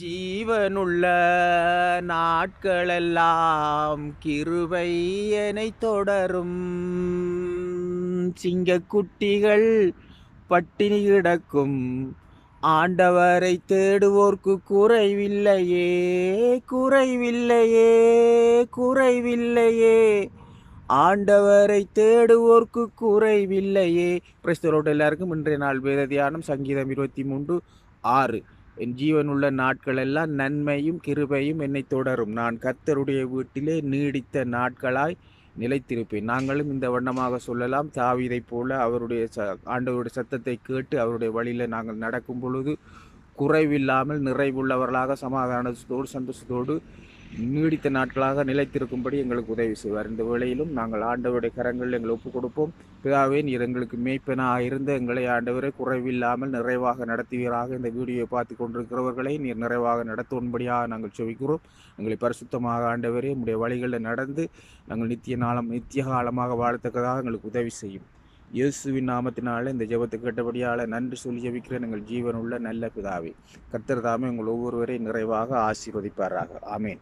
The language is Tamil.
ஜீவனுள்ள நாட்களெல்லாம் கிருபை என்னைத் தொடரும். சிங்கக்குட்டிகள் பட்டினி கிடக்கும் ஆண்டவரை தேடுவோர்க்கு குறைவில்லையே, குறைவில்லையே, குறைவில்லையே. ஆண்டவரை தேடுவோர்க்கு குறைவில்லையே. பிரைஸ்தலோடு எல்லாருக்கும் இன்றைய நாள் வேத தியானம் சங்கீதம் 23:6. என் ஜீவனுள்ள நாட்களெல்லாம் நன்மையும் கிருபையும் என்னை தொடரும். நான் கர்த்தருடைய வீட்டிலே நீடித்த நாட்களாய் நிலைத்திருப்பேன். நாங்களும் இந்த வண்ணமாக சொல்லலாம். தாவீதைப் போல அவருடைய ஆண்டவருடைய சத்தத்தை கேட்டு அவருடைய வழியில் நாங்கள் நடக்கும் பொழுது குறைவில்லாமல் நிறைவுள்ளவர்களாக சமாதானத்தோடு சந்தோஷத்தோடு நீடித்த நாட்களாக நிலைத்திருக்கும்படி எங்களுக்கு உதவி செய்வார். இந்த வேளையிலும் நாங்கள் ஆண்டவருடைய கரங்களில் எங்களை ஒப்புக் கொடுப்போம். பிதாவே, நீர் எங்களுக்கு மேய்ப்பனாக இருந்த எங்களை ஆண்டவரை குறைவில்லாமல் நிறைவாக நடத்துவீராக. இந்த வீடியோவை பார்த்து கொண்டிருக்கிறவர்களை நீர் நிறைவாக நடத்தும்படியாக நாங்கள் செபிக்கிறோம். எங்களை பரிசுத்தமாக ஆண்டவரே உடைய வழிகளில் நடந்து நாங்கள் நித்திய காலமாக வாழத்தக்கதாக எங்களுக்கு உதவி செய்யும். இயேசுவின் நாமத்தினால இந்த ஜெபத்தை கேட்டபடியால் நன்றி சொல்லி ஜெபிக்கிறேன். எங்கள் ஜீவனுள்ள நல்ல பிதாவே. கர்த்தர் தாமே உங்கள் ஒவ்வொருவரையும் நிறைவாக ஆசீர்வதிப்பாராக. ஆமேன்.